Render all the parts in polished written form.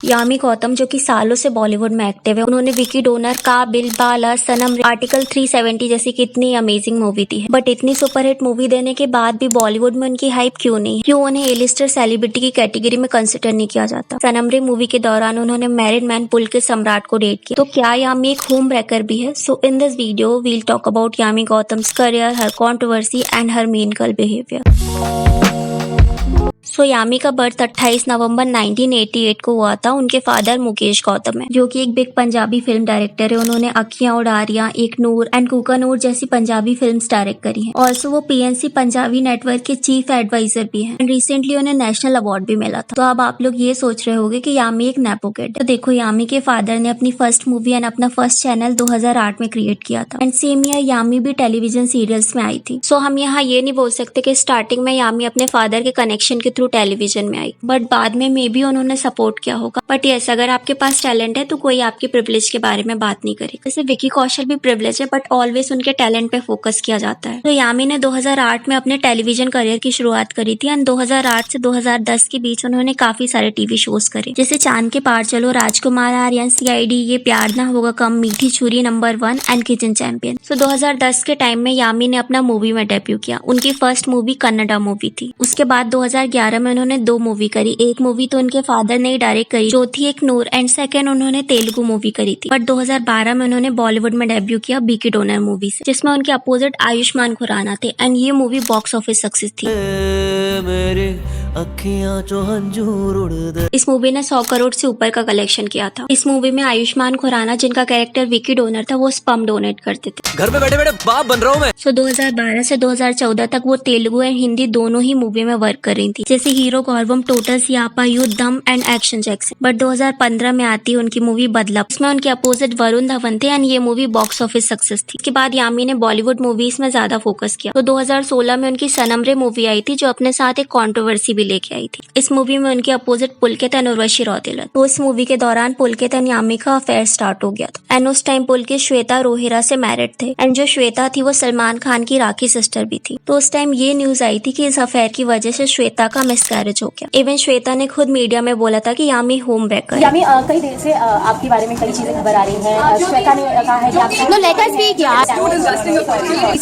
यामी गौतम जो कि सालों से बॉलीवुड में एक्टिव है, उन्होंने विकी डोनर, काबिल, बाला, सनम, आर्टिकल 370 जैसी कितनी अमेजिंग मूवी दी है। बट इतनी सुपरहिट मूवी देने के बाद भी बॉलीवुड में उनकी हाइप क्यों नहीं? क्यों उन्हें ए-लिस्टर सेलिब्रिटी की कैटेगरी में कंसिडर नहीं किया जाता? सनम रे मूवी के दौरान उन्होंने मैरिड मैन पुलकित सम्राट को डेट किया। तो क्या यामी एक होम ब्रेकर भी है? So in this video we'll talk about Yami Gautam's career, her controversy and her main girl behaviour. So Yami का बर्थ 28 नवंबर 1988 को हुआ था। उनके फादर मुकेश गौतम है, जो कि एक बिग पंजाबी फिल्म डायरेक्टर है। उन्होंने अखियां उड़ारियां, एक नूर एंड कुका नूर जैसी पंजाबी फिल्म्स डायरेक्ट करी हैं। ऑल्सो वो पीएनसी पंजाबी नेटवर्क के चीफ एडवाइजर भी हैं। एंड रिसेंटली उन्हें नेशनल अवार्ड भी मिला था। तो अब आप लोग ये सोच रहे होंगे कि यामी एक नेपो किड है। तो देखो, यामी के फादर ने अपनी फर्स्ट मूवी एंड अपना फर्स्ट चैनल 2008 में क्रिएट किया था। एंड सेम ईयर यामी भी टेलीविजन सीरियल्स में आई थी। सो हम यहाँ ये नहीं बोल सकते कि स्टार्टिंग में यामी अपने फादर के कनेक्शन के थ्रू टेलीविजन में आई, बट बाद में मे बी उन्होंने सपोर्ट किया होगा। बट यस, अगर आपके पास टैलेंट है तो कोई आपके प्रिविलेज के बारे में बात नहीं करेगा। जैसे विकी कौशल भी प्रिविलेज है, बट ऑलवेज उनके टैलेंट पे फोकस किया जाता है। तो यामी ने 2008 में अपने टेलीविजन करियर की शुरुआत करी थी एंड 2008 से 2010 के बीच उन्होंने काफी सारे टीवी शोज करे, जैसे चांद के पार चलो, राजकुमार आर्यन, सीआईडी, ये प्यार ना होगा कम, मीठी छुरी, नंबर 1 एंड किचन चैंपियन। सो 2010 के टाइम में यामी ने अपना मूवी में डेब्यू किया। उनकी फर्स्ट मूवी कन्नडा मूवी थी। उसके बाद 2011 में उन्होंने 2 मूवी करी। एक मूवी तो उनके फादर ने ही डायरेक्ट करी, जो थी एक नूर, एंड सेकंड उन्होंने तेलुगु मूवी करी थी। बट 2012 में उन्होंने बॉलीवुड में डेब्यू किया विकी डोनर मूवी से, जिसमें उनके अपोजिट आयुष्मान खुराना थे। एंड ये मूवी बॉक्स ऑफिस सक्सेस थी। इस मूवी ने 100 करोड़ से ऊपर का कलेक्शन किया था। इस मूवी में आयुष्मान खुराना, जिनका कैरेक्टर विकी डोनर था, वो स्पर्म डोनेट करते थे। घर पे बैठे बैठे बाप बन रहा हूँ मैं। सो 2012 से 2014 तक वो तेलुगु एंड हिंदी दोनों ही मूवी में वर्क कर रही थी, जैसे हीरो गौरवम, टोटल सियापा, युद्ध, them and action Jackson. But 2015 में आती है उनकी मूवी बदला, इसमें उनके अपोजिट वरुण धवन थे एंड ये मूवी बॉक्स ऑफिस सक्सेस थी। इसके बाद यामी ने बॉलीवुड मूवीज में ज्यादा फोकस किया। तो 2016 में उनकी सनम रे मूवी आई थी, जो अपने साथ एक कंट्रोवर्सी भी लेके आई थी। इस मूवी में उनके opposite Pulkit and Urvashi Rautela. तो इस मूवी के दौरान पुलकित एंड यामी का अफेयर स्टार्ट हो गया था एंड उस टाइम पुलकित श्वेता रोहिरा से मैरिड थे एंड जो श्वेता थी वो सलमान खान की राखी सिस्टर भी थी। तो उस टाइम ये न्यूज आई थी कि इस अफेयर की वजह से श्वेता का मिसकैरेज हो गया। इवन श्वेता ने खुद मीडिया में बोला था कि यामी होम ब्रेकर है। यामी कई देर से आपके बारे में कई चीजें खबर आ रही हैं। श्वेता ने कहा है कि आप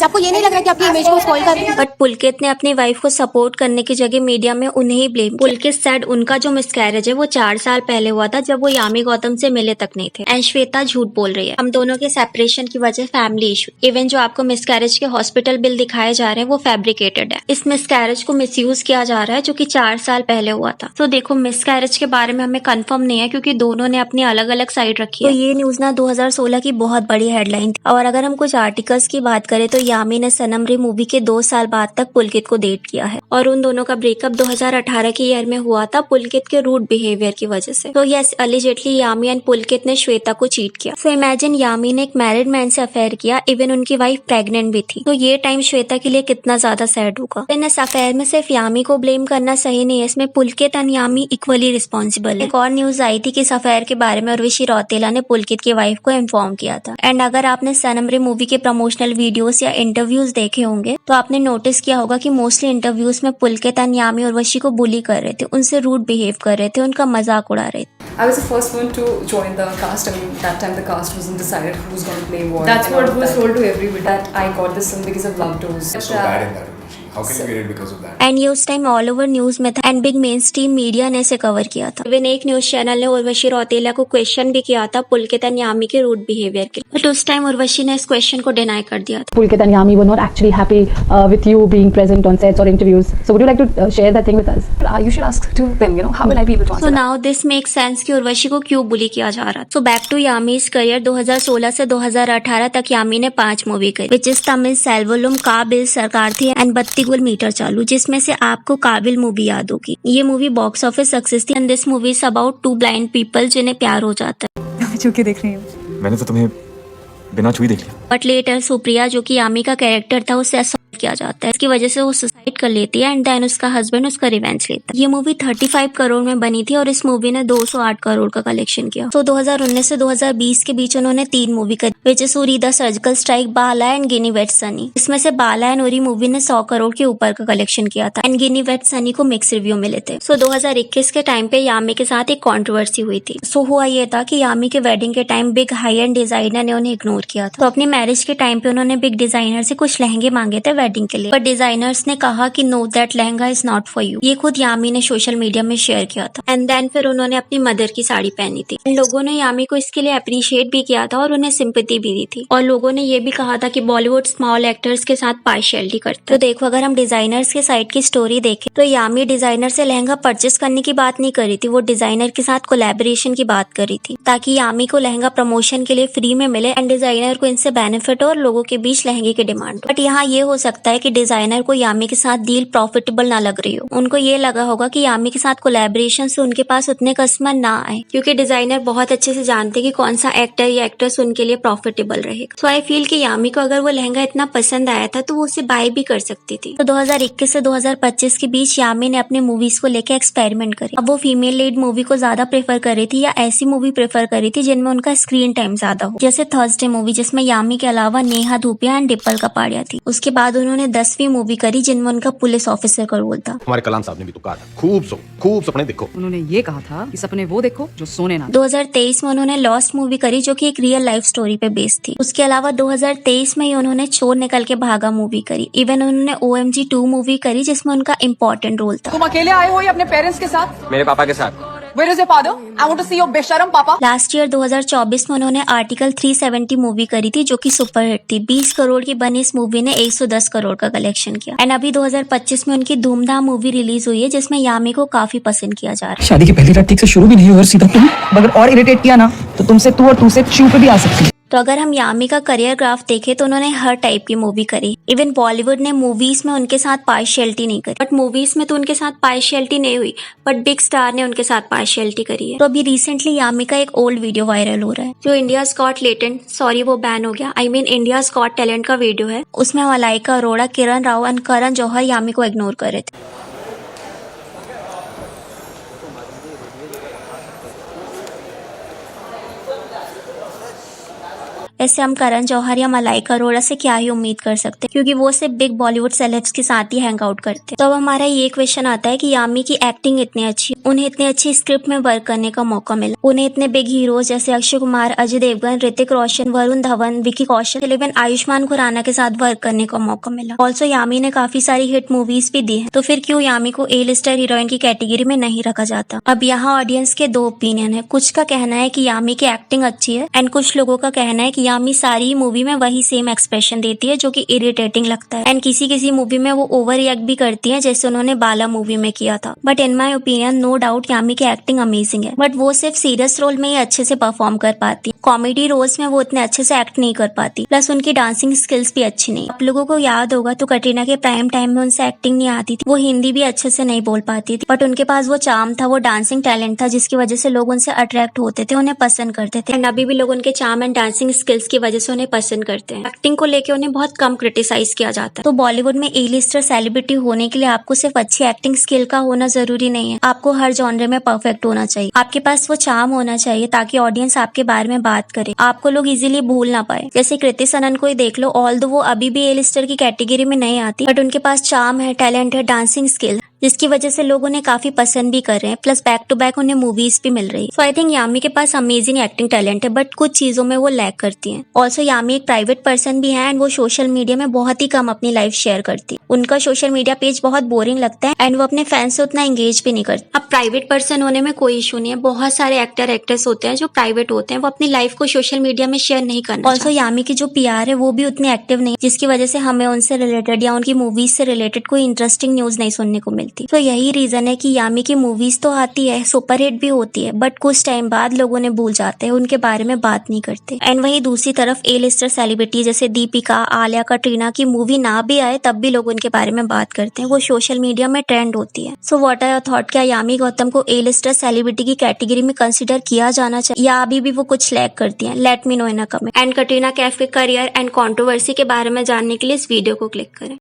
आपको ये नहीं लग रहा कि आपकी इमेज को स्पॉइल कर रही है? बट पुलकित ने अपनी वाइफ को सपोर्ट करने की जगह मीडिया में उन्हें ही ब्लेम। पुलकित सेड उनका जो मिसकैरेज है वो 4 साल पहले हुआ था, जब वो यामी गौतम से मिले तक नहीं थे। एंड श्वेता झूठ बोल रही है। हम दोनों के सेपरेशन की वजह फैमिली इशू। इवन जो आपको मिसकैरेज के हॉस्पिटल बिल दिखाए जा रहे हैं वो फैब्रिकेटेड है। इस मिसकैरेज को मिसयूज किया जा रहा है, जो कि 4 साल पहले हुआ था। तो देखो, मिसकैरेज के बारे में हमें कंफर्म नहीं है, क्योंकि दोनों ने अपनी अलग अलग साइड रखी है। तो ये न्यूज ना 2016 की बहुत बड़ी हेडलाइन थी। और अगर हम कुछ आर्टिकल्स की बात करें तो यामी ने सनम रे मूवी के 2 साल बाद तक पुलकित को डेट किया है और उन दोनों का ब्रेकअप 2018 के ईयर में हुआ था पुलकित के रूड बिहेवियर की वजह से। तो यस, अलिजेटली यामी एंड पुलकित ने श्वेता को चीट किया। सो इमेजिन, यामी ने एक मैरिड मैन से अफेयर किया, इवन उनकी वाइफ प्रेग्नेंट भी थी। तो ये टाइम श्वेता के लिए कितना ज्यादा सैड होगा। इन इस अफेयर में सिर्फ यामी को ब्लेम करना सही नहीं है, इसमें पुलकित एंड यामी इक्वली रिस्पॉन्सिबल है। एक और न्यूज आई थी कि इस अफेयर के बारे में उर्वशी रौतेला ने पुलकित की वाइफ को इन्फॉर्म किया था। एंड अगर आपने सनम रे मूवी के प्रमोशनल वीडियोस या इंटरव्यूज देखे होंगे तो आपने नोटिस किया होगा कि मोस्टली इंटरव्यूज में पुलकित एंड यामी उर्वशी को बुली कर रहे थे, उनसे रूड बिहेव कर रहे थे, उनका मजाक उड़ा रहे थे। I was the first one to join the cast. I mean, that time the cast wasn't decided who was going to play what. That's what was told to everybody. That I got this film because of Love Dose. So bad in that relation. How can you get it because of that? And ये उस time all over news में था and big main stream media ने इसे cover किया था। Even एक news channel ने उर्वशी रौतेला को क्वेश्चन भी किया था पुलकित एंड यामी के रूड बिहेवियर के, बट उस टाइम उर्वशी ने इस क्वेश्चन को डिनाई कर दिया था। Pulkit and Yami were not actually happy with you being present on sets or interviews. So would you like to share that thing with us? You should ask to them. You know, how will I be able to answer? So now this makes sense कि उर्वशी को क्यों बुली किया जा रहा था। So back to यामी's career, 2016 से 2018 तक यामी ने 5 मूवी करी, which is तमिल, सेल्वलुम, काबिल, सरकार थी एंड बत्ती गुल मीटर चालू, जिसमें से आपको काबिल मूवी याद होगी। ये मूवी बॉक्स ऑफिस सक्सेस थी and this movie is about 2 blind people जिन्हें प्यार हो जाता है। चुके देख रही हूँ। मैंने तो तुम्हें बिना छुई देख लिया। बट लेटर सुप्रिया, जो कि यामी का कैरेक्टर था, उससे असॉल्ट किया जाता है। इसकी वजह से वो फाइट कर लेती है एंड देन उसका हस्बैंड उसका रिवेंज लेता है। ये मूवी 35 करोड़ में बनी थी और इस मूवी ने 208 करोड़ का कलेक्शन किया। तो 2019 से 2020 के बीच उन्होंने 3 मूवी करी, which is Uri the surgical strike, Bala and Ginny weds Sunny. इसमें से बाला एंड उरी मूवी ने 100 करोड़ के ऊपर का कलेक्शन किया था एंड गिनी वेट सनी को मिक्स रिव्यू मिले थे। सो 2021 के टाइम पे यामी के साथ एक कंट्रोवर्सी हुई थी। सो हुआ ये था कि यामी के वेडिंग के time big high and designer ने उन्हें इग्नोर किया था। तो अपनी मैरिज के टाइम पे उन्होंने बिग डिजाइनर से कुछ लहंगे मांगे थे वेडिंग के लिए, बट डिजाइनर्स ने कहा कि know that lehenga is not for you. ये खुद यामी ने सोशल मीडिया में शेयर किया था एंड देन फिर उन्होंने अपनी मदर की साड़ी पहनी थी। लोगों ने यामी को इसके लिए अप्रिशिएट भी किया था और उन्हें सिंपैथी भी दी थी और लोगों ने ये भी कहा था कि बॉलीवुड स्मॉल एक्टर्स के साथ पार्शियलिटी करते। तो देखो, अगर हम डिजाइनर्स के साइड की स्टोरी देखें तो यामी डिजाइनर से लहंगा परचेस करने की बात नहीं करी थी, वो डिजाइनर के साथ कोलैबोरेशन की बात करी थी ताकि यामी को लहंगा प्रमोशन के लिए फ्री में मिले एंड डिजाइनर को इनसे बेनिफिट और लोगों के बीच लहंगे की डिमांड। बट यहाँ ये हो सकता है कि डिजाइनर को यामी के साथ डील प्रॉफिटेबल ना लग रही हो। उनको ये लगा होगा कि यामी के साथ कोलैबोरेशन से उनके पास उतने कस्टमर ना आए, क्योंकि डिजाइनर बहुत अच्छे से जानते कि कौन सा एक्टर या एक्ट्रेस उनके लिए प्रॉफिटेबल रहेगा। सो आई फील कि यामी को अगर वो लहंगा इतना पसंद आया था तो वो उसे बाय भी कर सकती थी। तो 2021 से 2025 के बीच यामी ने अपने मूवीज को लेकर एक्सपेरिमेंट करी। अब वो फीमेल लीड मूवी को ज्यादा प्रेफर कर रही थी या ऐसी मूवी प्रेफर कर रही थी जिनमें उनका स्क्रीन टाइम ज्यादा हो, जैसे थर्सडे मूवी जिसमें यामी के अलावा नेहा धूपिया एंड डिम्पल कपाड़िया थी। उसके बाद उन्होंने 10वीं मूवी करी जिनमें उनका पुलिस ऑफिसर का रोल था। हमारे कलाम साहब ने भी तो कहा था, खूब सपने देखो। उन्होंने ये कहा था कि सपने वो देखो जो सोने ना। 2023 में उन्होंने लॉस्ट मूवी करी जो कि एक रियल लाइफ स्टोरी पे बेस्ड थी। उसके अलावा 2023 में ही उन्होंने चोर निकल के भागा मूवी करी। इवन उन्होंने OMG 2 मूवी करी जिसमें उनका इम्पोर्टेंट रोल था। तुम अकेले आए हो या अपने पेरेंट्स के साथ? मेरे पापा के साथ। Where is your father? I want to see your बेशरम पापा। लास्ट ईयर 2024 में उन्होंने आर्टिकल 370 मूवी करी थी जो कि सुपरहिट थी। 20 करोड़ की बनी इस मूवी ने 110 करोड़ का कलेक्शन किया एंड अभी 2025 में उनकी धूमधाम मूवी रिलीज हुई है जिसमें यामी को काफी पसंद किया जा रहा है। शादी की पहली रात ठीक से शुरू भी नहीं हुई और सीधा तुम अगर और इरिटेट किया ना तो तुमसे तू और तू से चू पे भी आ सकती है। तो अगर हम यामी का करियर ग्राफ देखें तो उन्होंने हर टाइप की मूवी करी। इवन बॉलीवुड ने मूवीज में उनके साथ पार्शियलिटी नहीं करी, बट मूवीज में तो उनके साथ पार्शियलिटी नहीं हुई, बट बिग स्टार ने उनके साथ पार्शियलिटी करी है। तो अभी रिसेंटली यामी का एक ओल्ड वीडियो वायरल हो रहा है जो इंडियाज गॉट टैलेंट, सॉरी वो बैन हो गया, I mean India's got talent का वीडियो है। उसमें मलाइका अरोड़ा, किरण राव एंड करण जौहर यामी को इग्नोर कर रहे थे। ऐसे हम करण जौहर या मलाइका अरोड़ा से क्या ही उम्मीद कर सकते हैं, क्योंकि वो सिर्फ बिग बॉलीवुड सेलेब्स के साथ ही हैंग आउट करते हैं। तो अब हमारा ये क्वेश्चन आता है कि यामी की एक्टिंग इतनी अच्छी, उन्हें इतनी अच्छी स्क्रिप्ट में वर्क करने का मौका मिला, उन्हें इतने बिग हीरोज जैसे अक्षय कुमार, अजय देवगन, ऋतिक रोशन, वरुण धवन, विकी कौशल, इवन आयुष्मान खुराना के साथ वर्क करने का मौका मिला। ऑल्सो यामी ने काफी सारी हिट मूवीज भी दी है, तो फिर क्यों यामी को ए लिस्टर हीरोइन की कैटेगरी में नहीं रखा जाता? अब यहाँ ऑडियंस के 2 ओपिनियन है। कुछ का कहना है कि यामी की एक्टिंग अच्छी है एंड कुछ लोगों का कहना है कि यामी सारी मूवी में वही सेम एक्सप्रेशन देती है जो कि इरिटेटिंग लगता है एंड किसी मूवी में वो ओवर रिएक्ट भी करती है, जैसे उन्होंने बाला मूवी में किया था। But in my opinion no doubt Yami की एक्टिंग अमेजिंग है, बट वो सिर्फ सीरियस रोल में ही अच्छे से परफॉर्म कर पाती है। कॉमेडी रोल्स में वो इतने अच्छे से एक्ट नहीं कर पाती, प्लस उनकी डांसिंग स्किल्स भी अच्छी नहीं। आप लोगों को याद होगा तो कटरीना के प्राइम टाइम में उनसे एक्टिंग नहीं आती थी, वो हिंदी भी अच्छे से नहीं बोल पाती थी, बट उनके पास वो चार्म था, वो डांसिंग टैलेंट था जिसकी वजह से लोग उनसे अट्रैक्ट होते थे, उन्हें पसंद करते थे एंड अभी भी लोग उनके चार्म एंड डांसिंग स्किल्स की वजह से उन्हें पसंद करते हैं। एक्टिंग को लेकर उन्हें बहुत कम क्रिटिसाइज किया जाता है। तो बॉलीवुड में ए लिस्टर सेलिब्रिटी होने के लिए आपको सिर्फ अच्छी एक्टिंग स्किल का होना जरूरी नहीं है, आपको हर जॉनरे में परफेक्ट होना चाहिए। आपके पास वो चार्म होना चाहिए ताकि ऑडियंस आपके बारे में बात करे, आपको लोग इजीली भूल ना पाए। जैसे कृति सनन को ही देख लो, ऑल्दो वो अभी भी ए लिस्टर की कैटेगरी में नहीं आती, बट उनके पास चार्म है, टैलेंट है, डांसिंग स्किल, जिसकी वजह से लोग उन्हें काफी पसंद भी कर रहे हैं, प्लस बैक टू बैक उन्हें मूवीज भी मिल रही है। सो आई थिंक यामी के पास अमेजिंग एक्टिंग टैलेंट है, बट कुछ चीजों में वो लैक करती हैं। ऑल्सो यामी एक प्राइवेट पर्सन भी है एंड वो सोशल मीडिया में बहुत ही कम अपनी लाइफ शेयर करती है। उनका सोशल मीडिया पेज बहुत बोरिंग लगता है एंड वो अपने फैंस से उतना एंगेज भी नहीं करती। अब प्राइवेट पर्सन होने में कोई इशू नहीं है, बहुत सारे एक्टर एक्ट्रेस होते हैं जो प्राइवेट होते हैं, वो अपनी लाइफ को सोशल मीडिया में शेयर नहीं करना। ऑल्सो यामी की जो PR है वो भी उतनी एक्टिव नहीं, जिसकी वजह से हमें उनसे रिलेटेड या उनकी मूवीज से रिलेटेड कोई इंटरेस्टिंग न्यूज नहीं सुनने को मिलती। तो यही रीजन है कि यामी की मूवीज तो आती है, सुपरहिट भी होती है, बट कुछ टाइम बाद लोग उन्हें भूल जाते हैं, उनके बारे में बात नहीं करते। एंड वहीं दूसरी तरफ ए लिस्टर सेलिब्रिटी जैसे दीपिका, आलिया, कटरीना की मूवी ना भी आए तब भी लोग उनके बारे में बात करते हैं, वो सोशल मीडिया में ट्रेंड होती है। So what are your thought? क्या यामी गौतम को ए लिस्टर सेलिब्रिटी की कैटेगरी में कंसिडर किया जाना चाहिए या अभी भी वो कुछ लैक करती हैं? Let me know in a comment. And Katrina Kaif के करियर एंड कंट्रोवर्सी के बारे में जानने के लिए इस वीडियो को क्लिक करें।